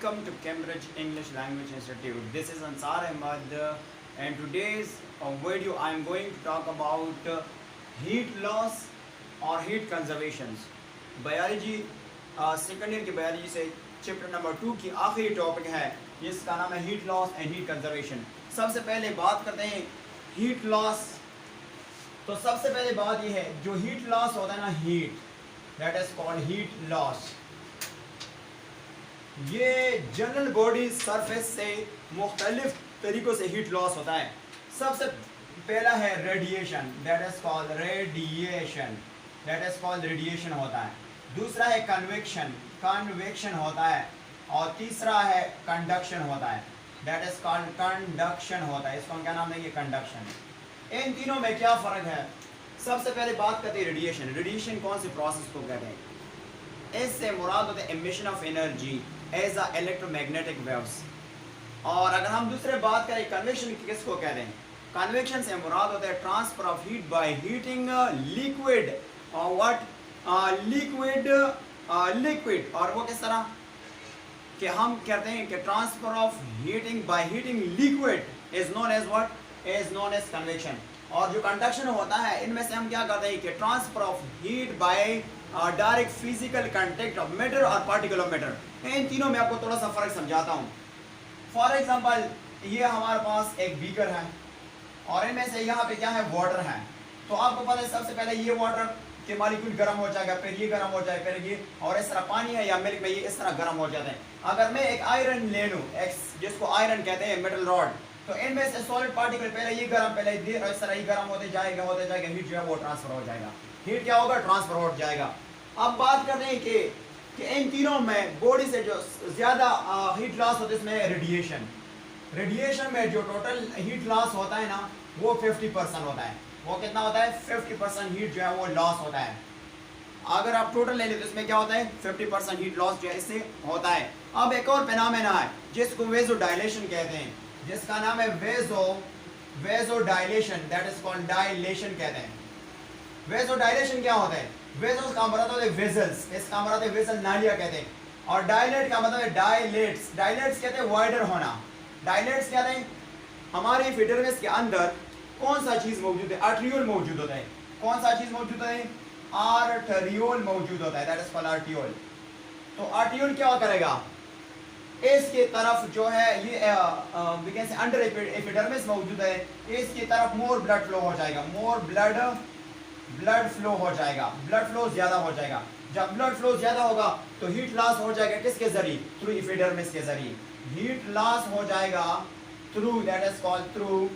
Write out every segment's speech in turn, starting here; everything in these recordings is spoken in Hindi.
Welcome to Cambridge English Language Institute. This is Ansar Ahmad and today's video I am going to talk about heat loss or heat conservations. Biology second year की बायोलॉजी से चैप्टर नंबर 2 की आखिरी टॉपिक है जिसका नाम है heat loss and heat conservation. सबसे पहले बात करते हैं हीट लॉस। तो सबसे पहले बात यह है जो हीट लॉस होता है ना, heat that is called heat loss. ये जनरल बॉडी सरफेस से मुख्तलिफ तरीक़ों से हीट लॉस होता है। सबसे पहला है radiation, that is called radiation, that is called radiation होता है। दूसरा है कन्वेक्शन, कन्वेक्शन होता है। और तीसरा है कंडक्शन होता है, दैट इज कॉल्ड कंडक्शन होता है। इसको हम क्या नाम देंगे? कंडक्शन। इन तीनों में क्या फ़र्क है? सबसे पहले बात करते हैं रेडिएशन। रेडिएशन कौन सी प्रोसेस को कहते हैं? इससे मुराद होते हैं emission of energy as a electromagnetic waves. और अगर हम दूसरे बात करें कन्वेक्शन किसको कहते हैं? कन्वेक्शन से मुराद होता है transfer of heat by heating liquid और व्हाट लिक्विड। और वो किस तरह कि हम कहते हैं कि transfer of heating by heating liquid is known as what? Is known as convection. और जो कंडक्शन होता है इनमें से हम क्या करते हैं कि transfer of heat bye direct physical contact of matter और पार्टिकल ऑफ मैटर। इन तीनों में आपको थोड़ा सा फर्क समझाता हूँ। फॉर एग्जांपल ये हमारे पास एक बीकर है और इनमें से यहाँ पे क्या है? वाटर है। तो आपको पता है सबसे पहले ये वाटर के मॉलिक्यूल गर्म हो जाएगा, फिर ये गर्म हो जाएगा, फिर ये, और इस तरह पानी है या मिल्क में ये इस तरह गर्म हो जाते हैं। अगर मैं एक आयरन ले लूँ, जिसको आयरन कहते हैं, मेटल रॉड, तो इनमें से सॉलिड पार्टिकल पहले ये गर्म, पहले इस तरह ये गर्म होते जाएगा हीट जो है वो ट्रांसफर हो जाएगा। हीट क्या होगा? ट्रांसफर हो जाएगा। अब बात करते हैं कि इन तीनों में बॉडी से जो ज़्यादा हीट लॉस होता है इसमें रेडिएशन। रेडिएशन में जो टोटल हीट लॉस होता है ना वो 50% होता है। वो कितना होता है? 50% हीट जो है वो लॉस होता है। अगर आप टोटल ले लें तो इसमें क्या होता है? 50% हीट लॉस जो है इससे होता है। अब एक और फिनोमेना है जिसको वेजो डायलेशन कहते हैं, जिसका नाम है vasodilation, that is called dilation कहते हैं। वेजो डायलेशन क्या होता है? वेजल्स का मतलब होता है वेजल्स, इसका मतलब है वेजल नालियां कहते हैं। और डायलेट का मतलब है डायलेट्स। डायलेट्स कहते हैं वाइडर होना। डायलेट्स कहते हैं हमारे एपिडर्मिस के अंदर कौन सा चीज मौजूद है? आर्टरियोल मौजूद होता है। कौन सा चीज मौजूद है? आर्टरियोल मौजूद होता है, दैट इज कॉल्ड आर्टरियोल। तो आर्टरियोल क्या करेगा? इसकी तरफ जो है ये अंडर एपिडर्मिस मौजूद है, इसकी तरफ मोर ब्लड फ्लो हो जाएगा, मोर ब्लड फ्लो हो जाएगा, ब्लड फ्लो ज्यादा हो जाएगा। जब ब्लड फ्लो ज्यादा होगा तो हीट लॉस हो जाएगा किसके जरिए? थ्रू एपिडर्मिस के जरिए। हीट लॉस हो जाएगा through, that is called through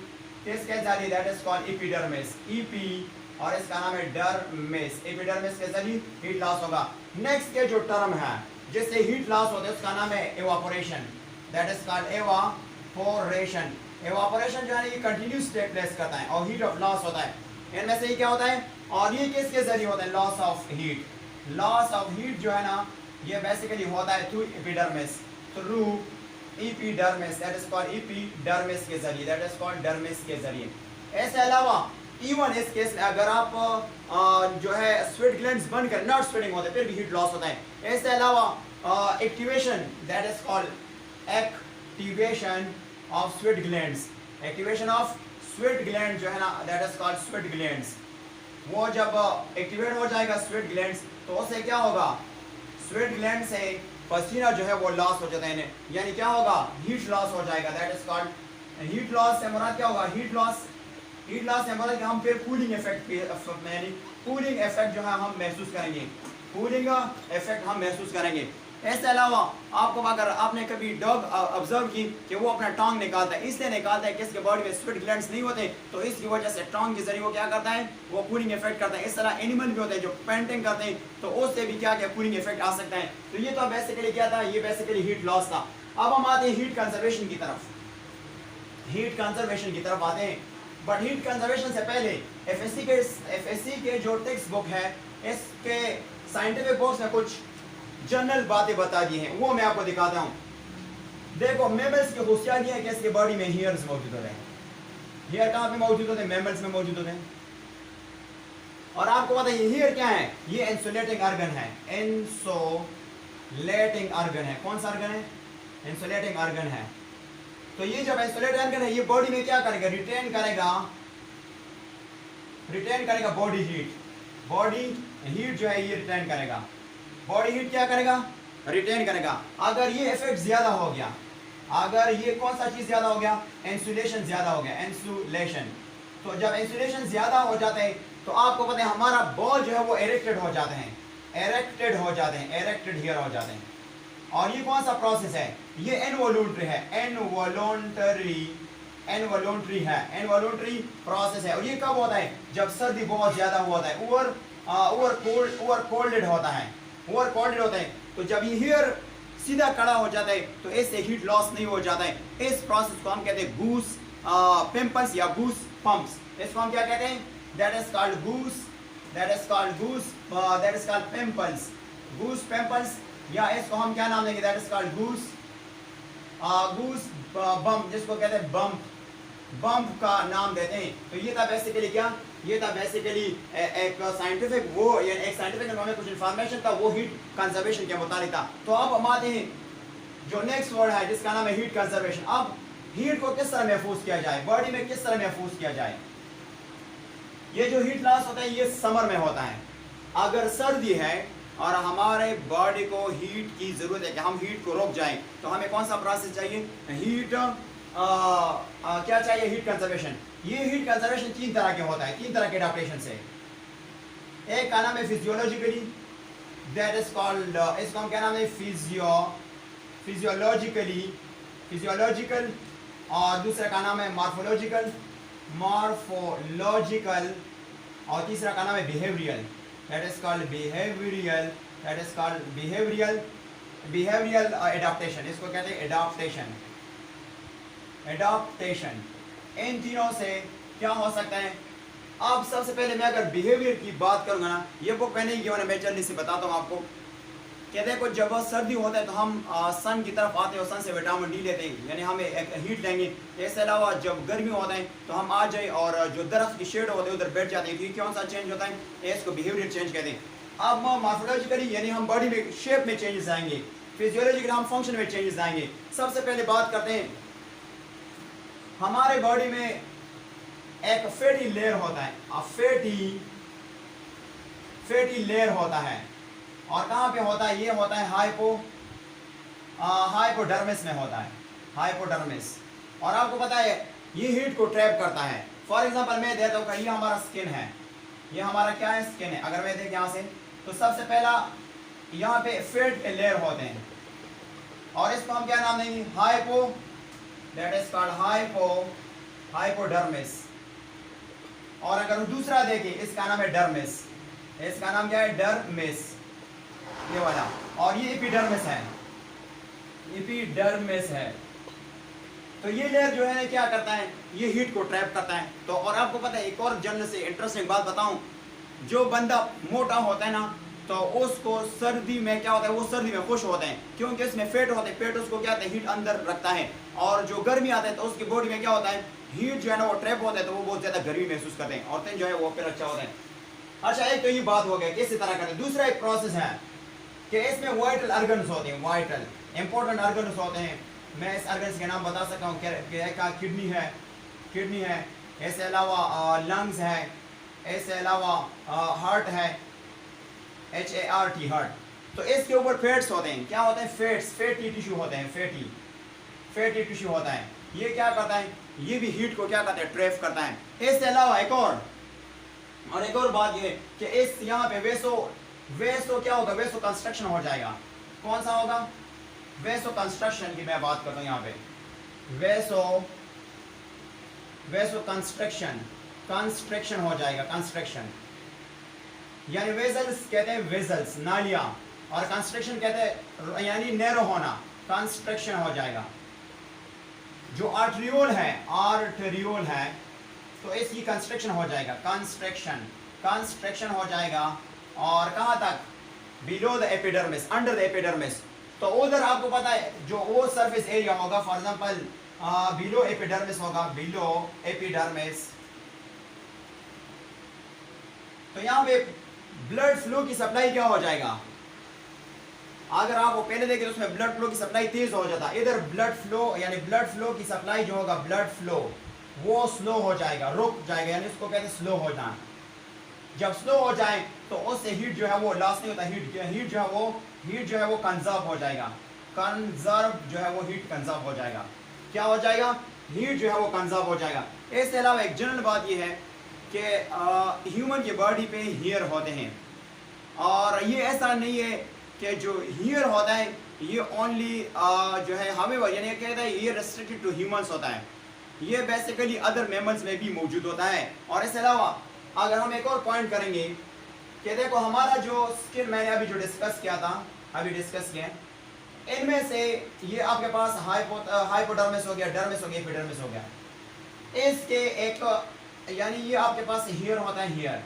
किसके जरिए? That is called epidermis, EP, और इसका नाम है डर्मिस। एपिडर्मिस के जरिए हीट लॉस होगा। नेक्स्ट के जो टर्म है जिससे हीट लॉस होता है उसका नाम है evaporation, that is called evaporation. Evaporation जो है ये कंटिन्यूस टेक प्लेस करता है और हीट ऑफ लॉस होता है। इनमें से ये क्या होता है? और ये किसके जरिए होता है? Loss of heat. Loss of heat जो है ना ये बेसिकली होता है through epidermis, through epidermis, that is called epidermis के जरिए, दैट इज कॉल्ड डर्मिस के जरिए। इसके अलावा इवन इस केस में अगर आप जो है स्वेट ग्लैंड्स बंद कर नॉट स्वेटिंग होते फिर भी हीट लॉस होता है। इसके अलावा activation, that is called activation of sweat glands, activation of sweat gland जो है ना that is called sweat glands. वो जब एक्टिवेट हो जाएगा स्वेट ग्लैंड्स तो उससे क्या होगा? स्वेट ग्लैंड से पसीना जो है वो लॉस हो जाता है, यानी क्या होगा? हीट लॉस हो जाएगा, that is called heat loss. से मुराद क्या होगा? हीट लॉस से मुराद हम फिर कूलिंग इफेक्ट यानी कूलिंग इफेक्ट जो है हम महसूस करेंगे, कूलिंग इफेक्ट हम महसूस करेंगे। इसके अलावा आपको अगर आपने कभी डॉग ऑब्जर्व की कि वो अपना टांग निकालता है, इसलिए निकालता है कि इसके बॉडी में स्वेट ग्लैंड्स नहीं होते, तो इसकी वजह से टांग के जरिए वो क्या करता है? वो कूलिंग इफेक्ट करता है। इस तरह एनिमल भी होते हैं जो पेंटिंग करते हैं तो उससे भी क्या कूलिंग इफेक्ट आ सकता है। तो ये तो बेसिकली क्या था? ये बेसिकली हीट लॉस था। अब हम आते हैं हीट कंजर्वेशन की तरफ। हीट कंजर्वेशन की तरफ आते हैं, बट हीट कंजर्वेशन से पहले एफएससी के जो टेक्स्ट बुक है इसके साइंटिफिक बुक्स में कुछ जनरल बातें बता दी हैं, वो मैं आपको दिखाता हूँ। देखो मैमल्स की खूबियात है कि इसके बॉडी में हेयर्स मौजूद होते हैं। हेयर कहाँ पे मौजूद होते हैं? मैमल्स में मौजूद होते हैं। और आपको पता है ये हेयर क्या है? ये इंसुलेटिंग ऑर्गन है, इंसुलेटिंग ऑर्गन है। कौन सा ऑर्गन है? इंसुलेटिंग ऑर्गन है। तो ये जब इंसुलेटिंग ऑर्गन है, ये बॉडी में क्या करेगा, रिटेन करेगा बॉडी हीट जो है ये रिटेन करेगा, बॉडी हीट क्या करेगा, रिटेन करेगा। अगर ये इफेक्ट ज्यादा हो गया, अगर ये कौन सा चीज ज्यादा हो गया, इंसुलेशन ज्यादा हो गया, इंसुलेशन। तो जब इंसुलेशन ज्यादा हो जाते हैं तो आपको पता है हमारा बॉल जो है वो इरेक्टेड हो जाते हैं, इरेक्टेड हियर हो जाते हैं। और ये कौन सा प्रोसेस है, ये इनवॉल्यूंटरी है, इनवॉल्यूंटरी प्रोसेस है। और ये कब होता है, जब सर्दी बहुत ज्यादा होता है, ओवर कोल्डेड होता है। तो जब ये हियर सीधा खड़ा हो जाता है तो इससे हीट लॉस नहीं हो जाता है। इस प्रोसेस को हम कहते हैं गूस पिंपल्स या गूस पंप्स। इसको हम क्या कहते हैं, that is called goose pimples, या इसको हम क्या नाम देंगे, that is called goose bump, जिसको कहते हैं बम्प का नाम देते हैं। तो ये था बेसिकली क्या, ये था बेसिकली एक साइंटिफिक हमें कुछ इंफॉर्मेशन था, वो हीट कंजर्वेशन के मुताबिक था। तो अब हम आते हैं जो नेक्स्ट वर्ड है जिसका नाम है हीट कंजर्वेशन। अब हीट को किस तरह महफूज किया जाए, बॉडी में किस तरह महफूज किया जाए। ये जो हीट लॉस होता है ये समर में होता है। अगर सर्दी है और हमारे बॉडी को हीट की जरूरत है कि हम हीट को रोक जाएं, तो हमें कौन सा प्रोसेस चाहिए, क्या चाहिए, हीट कंजर्वेशन। ये हीट कंजर्वेशन तीन तरह के होता है, तीन तरह के एडाप्टेशन से। एक का नाम है फिजियोलॉजिकली, दैट इज कॉल्ड, इसको हम क्या नाम है, फिजियोलॉजिकल, और दूसरा का नाम है मॉर्फोलॉजिकल, और तीसरा का नाम है behavioural, that is called behavioural adaptation. इसको कहते हैं एडाप्टेशन। इन तीनों से क्या हो सकता है। अब सबसे पहले मैं अगर बिहेवियर की बात करूंगा ना, ये बुक मैंने ये मैं जल्दी से बताता हूँ आपको। कहते हैं कुछ जब सर्दी होता है तो हम सन की तरफ आते हैं और सन से विटामिन डी लेते हैं, यानी हम एक हीट लेंगे। इसके अलावा जब गर्मी होता है तो हम आ जाए और जो दरख्त की शेड होते हैं उधर बैठ जाते हैं। तो कौन सा चेंज होता है, इसको बिहेवियर चेंज कहते हैं। अब मॉर्फोलॉजिकली यानी हम बॉडी में शेप में चेंजेस आएंगे, फिजियोलॉजिकली हम फंक्शन में चेंजेस आएंगे। सबसे पहले बात करते हैं, हमारे बॉडी में एक फैटी लेयर होता है, फैटी लेयर होता है। और कहाँ पे होता है, ये होता है हाइपोडर्मिस में होता है, हाइपोडर्मिस। और आपको पता है ये हीट को ट्रैप करता है। फॉर एग्जांपल मैं देता हूँ, ये हमारा स्किन है, ये हमारा क्या है, स्किन है। अगर मैं देख यहाँ से तो सबसे पहला यहाँ पे फैट लेयर होते हैं और इसको हम क्या नाम देंगे, दैट इज कॉल्ड हाइपोडर्मिस। और अगर दूसरा देखें इसका नाम है डर्मिस, इसका नाम क्या है, डर्मिस, ये वाला। और ये एपिडर्मिस है। तो ये लेयर जो है क्या करता है, ये हीट को ट्रैप करता है। तो और आपको पता है एक और जनरल से इंटरेस्टिंग बात बताऊं, जो बंदा मोटा होता है ना तो उसको सर्दी में क्या होता है, वो सर्दी में खुश होते हैं क्योंकि इसमें फैट होते हैं। फैट उसको क्या होता है, हीट अंदर रखता है। और जो गर्मी आता है तो उसकी बॉडी में क्या होता है, हीट जो है ना वो ट्रैप होता है, तो वो बहुत ज्यादा गर्मी महसूस करते हैं। औरतें जो है वो फिर अच्छा होता है। अच्छा, एक तो ये बात हो गया कि इसी तरह करते हैं। दूसरा एक प्रोसेस है कि इसमें वाइटल ऑर्गन्स होते हैं, वाइटल इंपॉर्टेंट ऑर्गन्स होते हैं। मैं इस ऑर्गन्स के नाम बता सकता हूँ कि किडनी है, इसके अलावा लंग्स है, इसके अलावा हार्ट है, HART, हार्ट। तो इसके ऊपर फैट्स होते हैं, क्या होते हैं, फैटी टिश्यू होते हैं, फैटी टिश्यू होता है। ये क्या करता है, ये भी हीट को क्या करता है, ट्रैप करता है। इसके अलावा एक और बात ये कि इस यहाँ पे वेसो क्या होगा, वेसो कंस्ट्रक्शन हो जाएगा। कौन सा होगा, वेसो कंस्ट्रक्शन की मैं बात करता हूँ यहाँ पे। वेसो कंस्ट्रक्शन हो जाएगा, कंस्ट्रक्शन यानी वेजल्स कहते हैं, वेजल्स नालियां, और कंस्ट्रक्शन कहते हैं यानी नैरो होना, कंस्ट्रक्शन हो जाएगा। जो आर्टरियोल है तो इसकी कंस्ट्रक्शन हो जाएगा, कंस्ट्रक्शन हो जाएगा। और कहाँ तक, below the epidermis, under the epidermis. तो उधर आपको पता है जो वो सरफेस एरिया होगा, फॉर एग्जांपल बिलो एपिडर्मिस होगा, बिलो एपिडर्मिस। तो यहाँ पे ब्लड फ्लो की सप्लाई क्या हो जाएगा, अगर आप वो पहले देखें तो उसमें ब्लड फ्लो की सप्लाई तेज हो जाता है, इधर ब्लड फ्लो यानी ब्लड फ्लो की सप्लाई जो होगा ब्लड फ्लो वो स्लो हो जाएगा, रुक जाएगा, यानी उसको कहते हैं स्लो हो जाना। जब स्लो हो जाए तो उससे हीट जो है वो लॉस नहीं होता, हीट जो है वो कंजर्व हो जाएगा, कंजर्व जो है वो हीट कंजर्व हो जाएगा। क्या हो जाएगा? हीट जो है वो कंजर्व हो जाएगा। इसके अलावा एक जनरल बात ये है कि ह्यूमन की बॉडी पे हेयर होते हैं, और ये ऐसा नहीं है कि जो हेयर होता है ये ओनली जो है हमें यानी कहता है ये रेस्ट्रिक्टेड टू ह्यूमंस होता है, ये बेसिकली अदर मैमल्स में भी मौजूद होता है। और इसके अलावा अगर हम एक और पॉइंट करेंगे कि देखो हमारा जो स्किन मैंने अभी जो डिस्कस किया था, इनमें से ये आपके पास हाइपोडर्मिस हो गया, डर्मिस हो गया, एपिडर्मिस हो गया। इसके एक यानी ये आपके पास हेयर होता है, हेयर,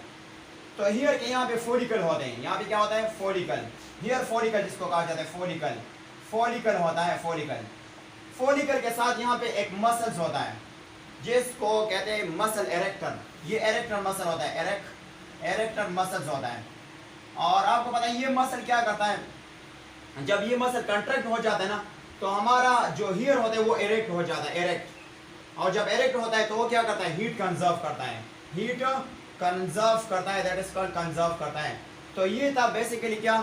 तो हेयर के यहाँ पे फॉलिकल होते हैं, यहाँ पे क्या होता है? फॉलिकल, हेयर फॉलिकल जिसको कहा जाता है, फॉलिकल होता है, फॉलिकल के साथ यहाँ पे एक मसल्स होता है जिसको कहते हैं मसल एरेक्टर, ये एरेक्टर मसल होता है, एरेक्टर मसल्स होता है। और आपको पता है ये मसल क्या करता है, जब ये मसल कंट्रैक्ट हो जाता है ना तो हमारा जो हेयर होता है वो एरेक्ट हो जाता है, एरेक्ट, और जब एरेक्ट होता है तो वो क्या करता है? हीट कंजर्व करता है, दैट इज कॉल्ड कंजर्व करता है। तो ये था बेसिकली क्या